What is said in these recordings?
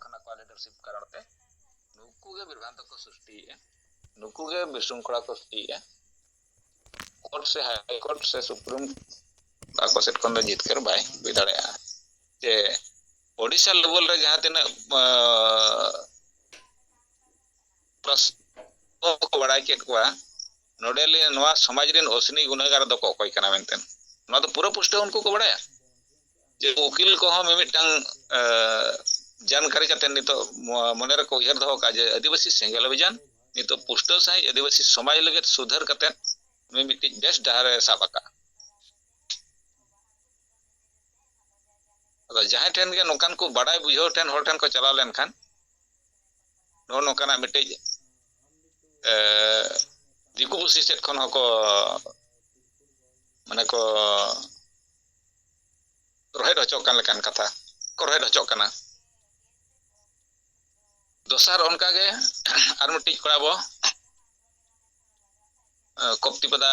kana ko leadership karonte nuku ge birbhanta ko srishti nuku ge bisungkhala ko srishti court से high court से supreme ako set kon do jitkar bai hui dareya je Odisha level रे जहां तना प्रश्न को बड़ा के को नोडेले नवा समाज रे ओसनी गुनहगार दो को कोई kana menten नवा तो पूरा पुष्ट उनको को बड़ा जे वकील को हम मिटang जानकारी कते नितो मने रे को उयहर दो का जे आदिवासी सेंगेल अभियान नितो पुष्ट सही आदिवासी समाज लगे सुधार कते में मिट्टी बेस्ट डहारे साबका जहां ठेन के नोकान को बड़ाई बुझाव ठेन हर ठेन को चला लेन खान नो नोकाना मिट्टी दिकु पुसी सेट खन हको माने को रोहेड हचो कान लेकान कथा को रोहेड हचो काना दोसार उनका गे आर मिट्टी कोड़ाबो कोप्तिपदा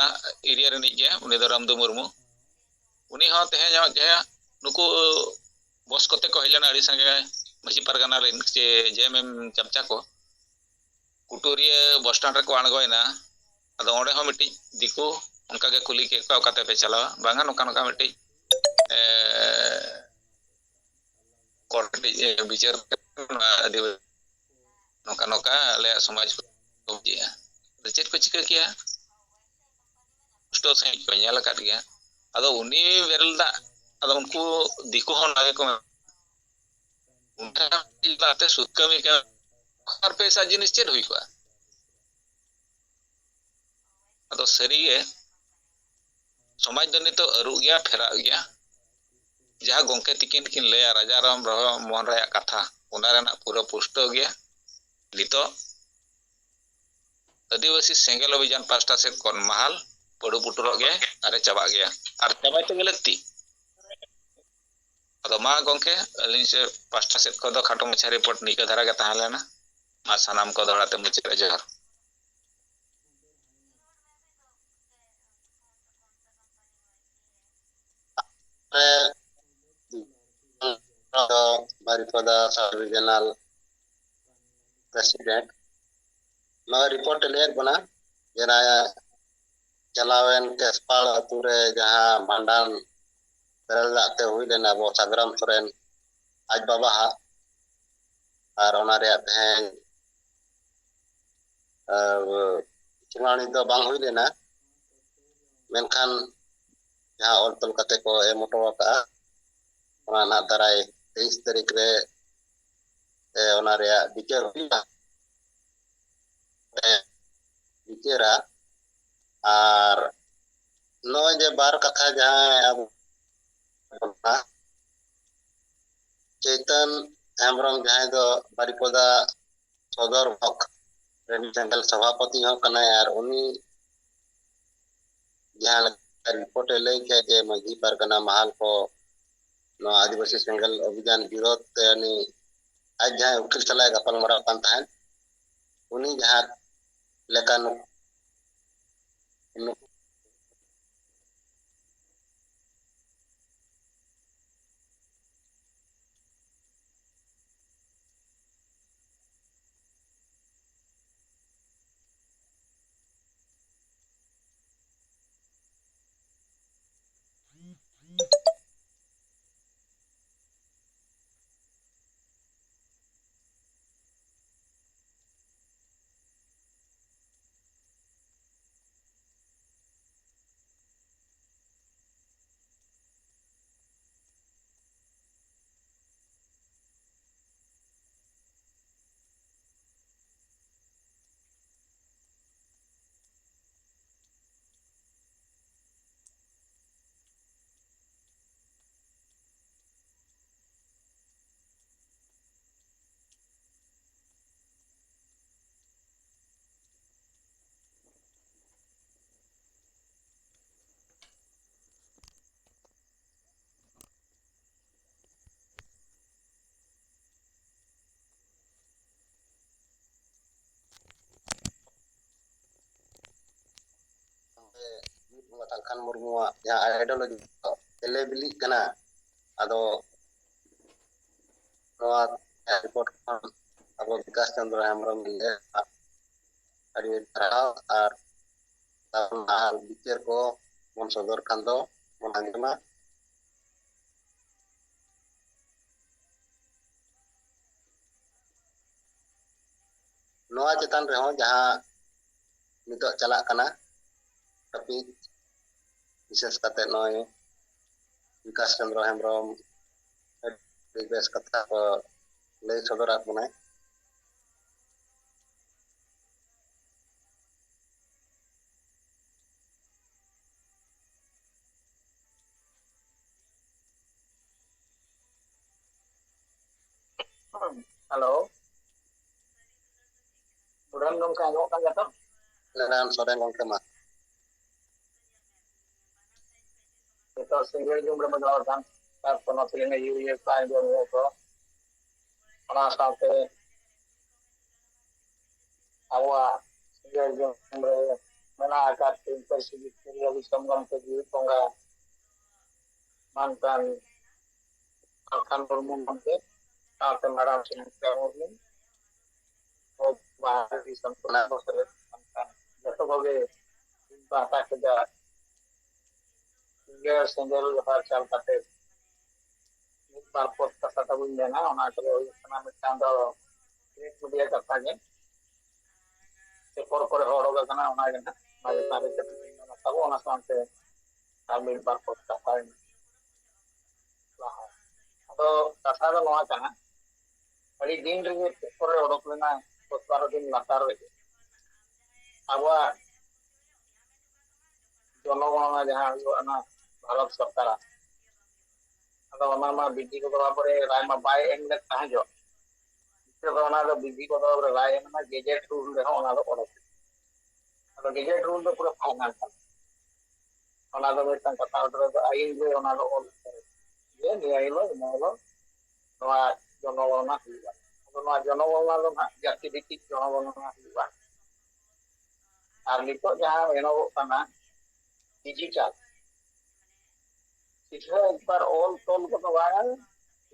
एरिया रे निगे उनी दो रामदो मुर्मू उनी हो तेहे जे नुकु बस कोते को हेलन आड़ी संगे मजी परगना रे जे जेएमएम चमचा को कुटुरिया बस स्टैंड रे को अणगोयना अदो ओंडे हो मिट्टी दिकु उनका गे कुली के को कते पे चला बांगा नोका नोका मिट्टी कोर्ट विचार नोका नोका ले समाज को जिया चेत को चिका किया स्टो से को नेला काट गया अदो उनी वेरलदा अदो उनको दिकु हो नागे को उनका इलाते सुकमी के खर पैसा जिनिस चेत हुई को अदो सरीगे समाज दो नितो अरु गया फेरा गया जहां गोंके तिकिन किन ले राजाराम मोहन राय कथा उना रेना पूरा पुष्ट गया नितो आदिवासी सेंगेल अभियान पास्टा से कोन महल पड़ू पुटुरो गया अरे चबा गया और चबा तो गलती अदो मा गोंके अलिन से पास्टा से को दो खाटो मछा रिपोर्ट निका धारा के ताहा लेना मा सनाम को दौड़ाते मुचे जोहर बारिपदा सब रीजनल प्रेसिडेंट मैं रिपोर्ट लेर बना जरा चलावेन केसपाल अतुरे जहां भांडान बेरल दाते हुई लेना बो सागराम सोरेन आज बाबा हा और ओना रे तेन चिमाणी दो बांग हुई लेना मेनखान जहां ऑल तल कते को ए मोटो का ओना ना दाराय 23 तारीख रे ओना रे बिचार हुईला बिचारा और नो जे बार कथा जहां अब चेतन हेमब्रम जहां दो बारिपदा सदर ब्लॉक रेन जंगल सभापति हो कना यार उनी जहां रिपोर्ट ले के जे मजी परगना महल को नो आदिवासी सेंगल अभियान विरोध यानी आज जहां उकिल चलाए गपल मरा कान तहन उनी जहां लेकान Tangkan Murmu yang ideologi ele bilik kana ado noa report अब विकास चंद्र हेम्ब्रम और विचार को बन सदर खान दो बन आंजमा नोआ चेतन रहो जहां नितो चला कना टॉपिक विशेष करते नय विकास चंद्र हेम्ब्रम बेस कथा को लय सदर बना हेलो बुढ़न गंका आंजो kan jatuh लेनान सोरेन गंके मा itu singgir jumlah mengeluarkan kartu ini UU kain dua itu orang sampai awal singgir jumlah mana akan persegi kiri bisa mengambil tongga mantan akan berumum ke atau maram singgir mungkin oh bahas di sana bosan jatuh bagi bahasa kerja singgir jahar cal kate barpot kata tabun jana ona kalau sana mitando media katanya sekor kore horo ga kana ona gana mari tare ketu tabu ona sante ambil barpot kata ini atau kata do noa kana adi din ringe kore odok lena 12 din latar rege awa जनगणना जहाँ हुआ भारत सरकार विधि को राय में bye M तहन जो विधि को राय gazette rule gazette rule पूरा फाइनल कथा आईन जनगणना जनगणना जाति भित्तिक जनगणना और नित जहाँ एनोगना डिजिटल इसे एक बार ऑल टोल को दबाया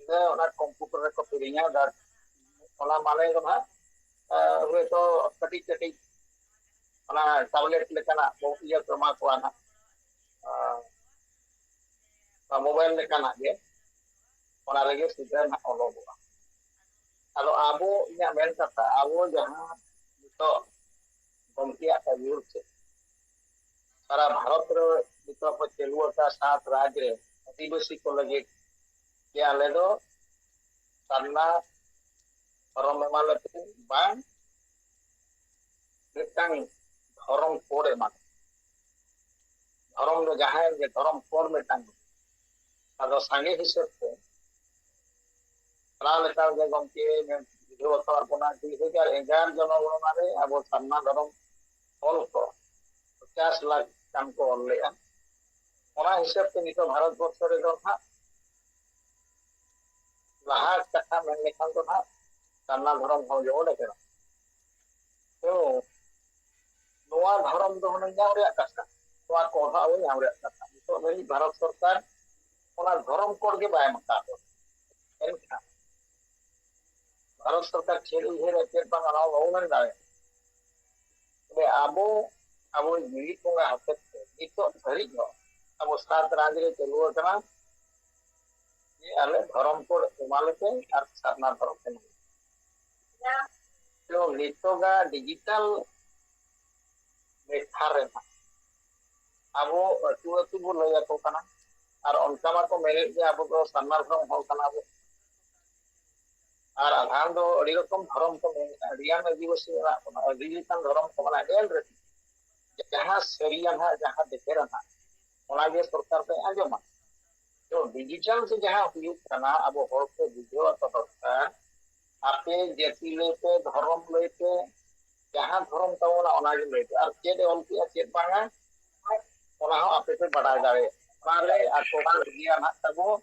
इसे उन्हें कंप्यूटर को पिरिंगा डाट उन्हें माने को ना वे तो कटी कटी उन्हें टैबलेट लेकर ना ये प्रमाण को आना मोबाइल लेकर ना ये उन्हें लगे सीधे ना ऑलो हुआ अलो आबो ये मेन करता आबो जहाँ तो बंकिया का यूर से सारा भारत नितो चलुआ 7 राज्य आदिवासी को लगे के आले दो सारना धर्म एमालते बांग मिटang धर्म कोड एमा धर्म दो जहां जे धर्म कोड मिटang अदो संगे हिसाब से राल लेता जे गमके भिडियो तौर बना 2011 जनगणना रे अब सारना धर्म ऑल को 50 लाख काम को ऑनलाइन ओना हिसाब से नितो भारत वर्ष रे दो था लहा कथा मन लेखन तो था सारना धर्म हो जोड़े के तो नोआ धर्म दो हन जाव रे कथा नोआ कोहा हो जाव रे कथा तो भाई भारत सरकार ओना धर्म कोड के बाय मका दो एनखा भारत सरकार छेड़ी हे रे के बंगाला होवन दावे ले आबो अब जीवी को हाथ नितो धरी जो अब 7 राज्य रे चलुआ कना ये आले धर्म कोड एमालते और सारना धर्म के तो नितो गा डिजिटल लेखा रे अब अतु अतु बो लया को कना और उनका मा को मेरे जे अब तो सारना धर्म हो कना अब और आधान दो अड़ी रकम धर्म को अड़ियान आदिवासी डिजिटल धर्म को माने एल रे जहाँ सरिया ना जहाँ देखे रहा ओनागे सरकार पे आंजमा तो डिजिटल से जहाँ हुई कना अब होर को बुझो तो सरकार आपे जेती लेते धर्म लेते जहाँ धर्म तवना ओनागे लेते और चेद ऑल की चेद बांगा ओना हो आपे पे बढ़ा जावे मारे आको को दिया ना तबो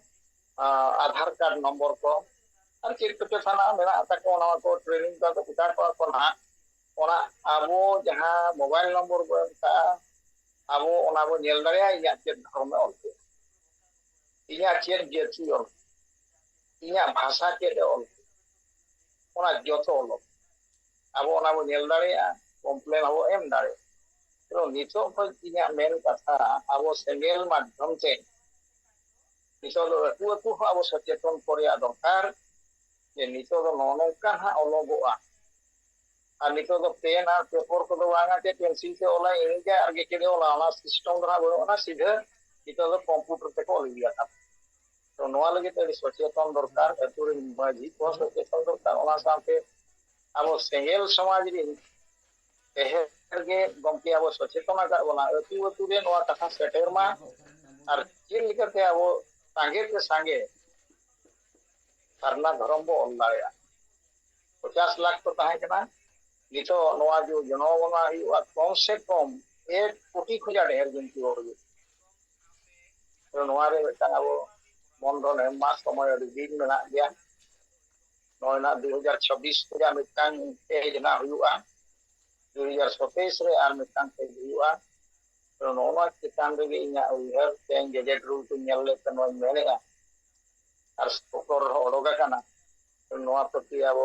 आधार कार्ड नंबर को और चेद पे थाना मेरा तक ओना को ट्रेनिंग का तो पिता को ना ओना आबो जहाँ मोबाइल नंबर का आबो ओना बो नेल दाया इया चेद धर्म ऑलते इया चेद जेती ऑल इया भाषा चेद ऑल ᱚᱱᱟ ᱡᱚᱛᱚ ᱚᱞᱚᱜ ᱟᱵᱚ ᱚᱱᱟ ᱵᱚ ᱧᱮᱞ ᱫᱟᱲᱮᱭᱟᱜᱼᱟ ᱠᱚᱢᱯᱞᱮᱱ ᱟᱵᱚ ᱮᱢ ᱫᱟᱲᱮᱭᱟᱜᱼᱟ ᱛᱚ ᱱᱤᱛᱚᱜ ᱠᱷᱚᱱ ᱤᱧᱟᱹᱜ ᱢᱮᱱ ᱠᱟᱛᱷᱟ ᱟᱵᱚ ᱥᱮᱸᱜᱮᱞ ᱢᱟᱫᱽᱫᱷᱚᱢ ᱛᱮ ᱱᱤᱛᱚᱜ ᱫᱚ ᱟᱹᱛᱩ ᱟᱹᱛᱩ ᱦᱚᱸ ᱟᱵᱚ ᱥᱚᱪᱮᱛᱚᱱ ᱠᱚ ᱨᱮᱭᱟᱜ ᱫᱚᱨᱠᱟর ᱡᱮ ᱱᱤᱛᱚᱜ ᱫᱚ ᱱᱚᱝᱠᱟ ᱦᱟᱸᱜ ᱚᱞᱚᱜᱚᱜᱼᱟ আর নিতোগ তো পেন আর পেপার কো তো বাঙা তে পেন্সিল তে ওলা ইংকে আর গে কে ওলা ওলা সিস্টেম ধরা বড় না সিধে নিতোগ তো কম্পিউটার তে কল দিয়া তা তো নোয়া লাগি তে সচেতন দরকার এতুরে মাঝি কো সচেতন দরকার ওলা সাথে আবো সেঙ্গেল সমাজ রিন তেহের গে গমকে আবো সচেতন আকার বলা এতু এতু রে নোয়া টাকা সেটের মা আর চিন লিকাতে আবো সাঙ্গে তে সাঙ্গে সারনা ধরম বো অল্লায়া 50 লাখ তো তাহে কেনা নিতো নোয়া जो जनगणना हुआ कम से कम 1 कोटी खुजा ढेर गिनती हो गई तो नोआ रे बेटा अब बंधन मास समय अभी दिन मेना गया नोना 2026 खुजा मिटांग पेज ना हुआ 2027 रे आर मिटांग पेज हुआ तो नोना चितान रे इना उहर तेन गेजेट रूल तो नेल ले तो नोय मेनेगा आर स्पोकर ओडोगा काना तो नोआ प्रति अब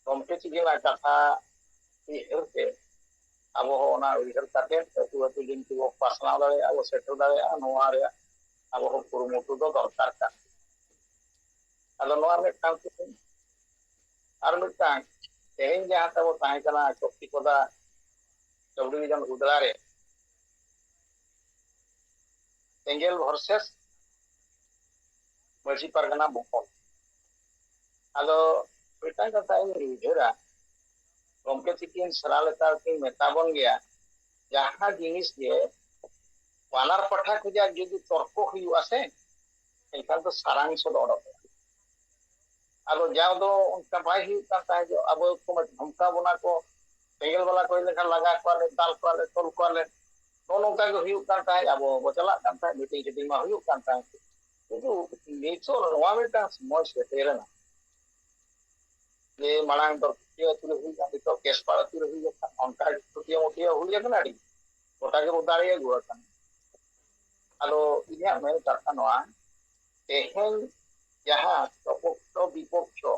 कॉम्पिटिटिव कथा इहरते अब होना उहर काटे अतु अतु दिन को पासना दाड़े अब सेटल दाड़े नोआ रे अब हो कुरुमुटु दो दरकार का आलो नोआ में काम आर मिटांग तेहेन जहां तब ताहे कना चक्ति कोदा डिवीजन उदला रे सेंगेल वर्सेस मजी परगना बहल आलो मिटांग कथा उहरा गमके चिकिन सरा लेता की मेताबन गया जहां जिनिस जे वानार पठा खुजा जदि तर्क हुआ से एनखान तो सारांश दो ओडक आलो जाव दो उनका बाय हुई काता जो अब को धमका बना को सेंगेल वाला कोई लेखा लगा कोले दाल कोले तोल कोले नो नोका को हुई काता अब बचला काता मीटिंग मीटिंग मा हुई काता किंतु नीचो नोवा बेटा समझ सेटेरना ये मांग तो ये तुले हुई जाती तो केस पार तुले हुई जाता उनका छुट्टियां मोटिया हुई जाता ना डी कोटा के उदारे गुआ था आलो इन्हें मेरे कथा नोआ तेहेन जहां सपोक्तो विपक्षो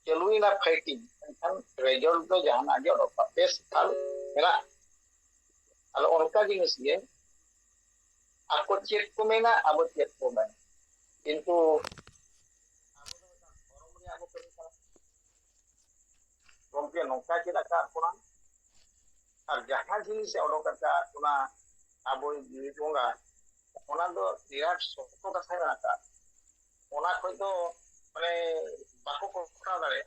चलुई ना फाइटिंग एनखान रिजल्ट तो जहां आगे ओडोका बेस थाल मेला आलो उनका जिनिस ये आपको चेक को मेना अब चेक को मेना किंतु गमके नौका के रखा कोना और जहां जिनिस ओडोका का कोना आबो जीवोंगा ओना दो विराट सत्य कथा रखा ओना कोई तो माने बाको कोटा दारे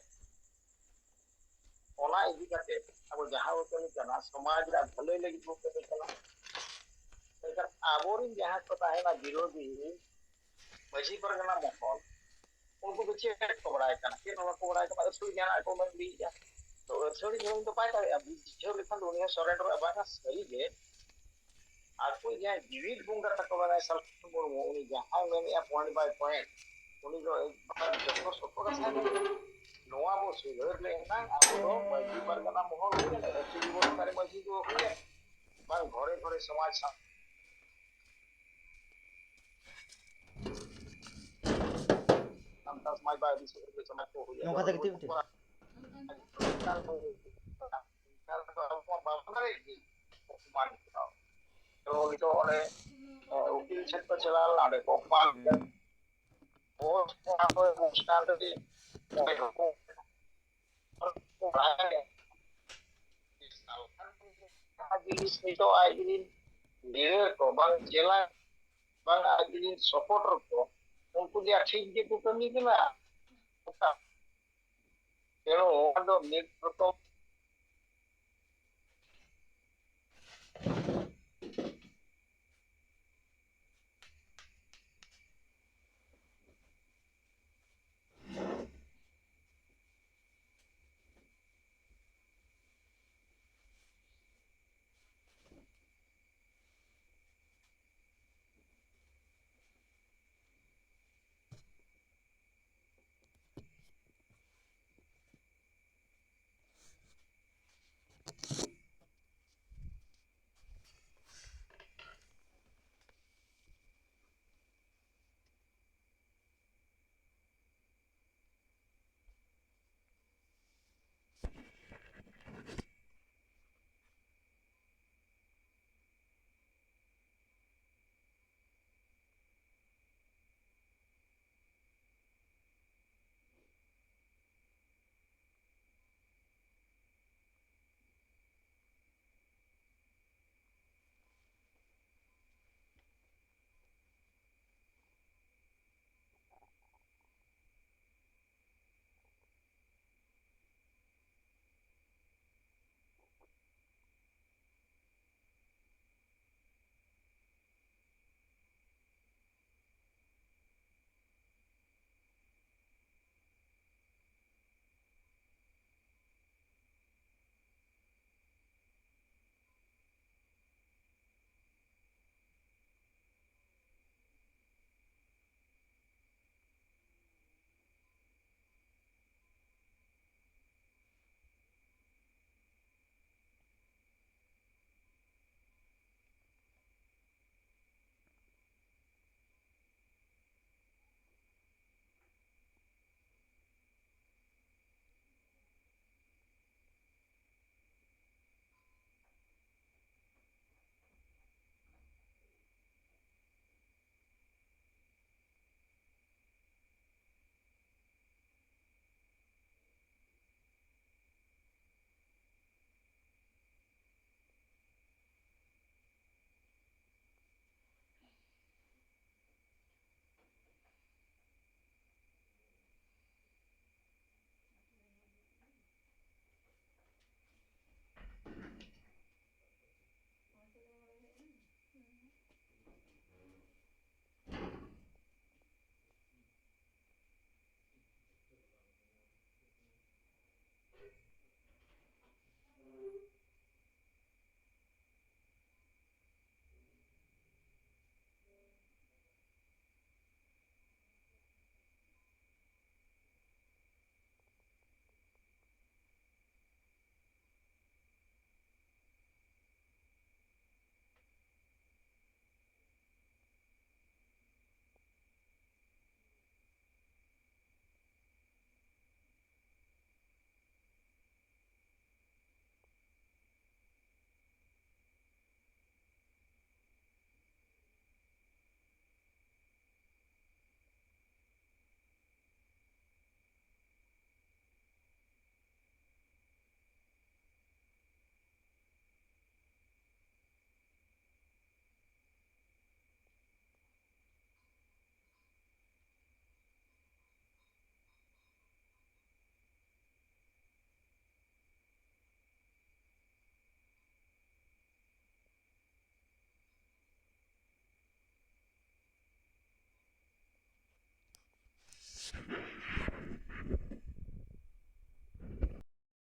ओना इदी काते अब जहां वो कमी करना समाज रा भले लगी वो कमी करना लेकिन आबोरिन जहां को ताहेना विरोधी मजी परगना महल उनको तो चेक को बड़ाय करना के नवा को बड़ाय करना सुई जाना को मन दी जा तो छोड़ी जोन तो पाता है अभी जो लिखन दुनिया सरेंडर अबाका सही है आज कोई यहाँ विविध बुंगा तक बनाए सल मुर्मू उन्हीं जहां मैंने या पॉइंट बाय पॉइंट उन्हीं जो एक बार जब सोचो का था नोआ वो सुधर ले ना आपको मस्जिद पर का नाम मोहन हुई ना एक्चुअली वो सारे मस्जिद वो हुई है बस घरे घरे समाज सा हम तक समाज बाय भी समाज को हुई है नौका तक ती तो itu oleh ukil sektor celal ada kopang dan bos apa musnah tadi hukum Agilis itu agilis dia ko bang jelas bang agilis supporter ko उनको dia ठीक je ko kami kena तो मित्र तो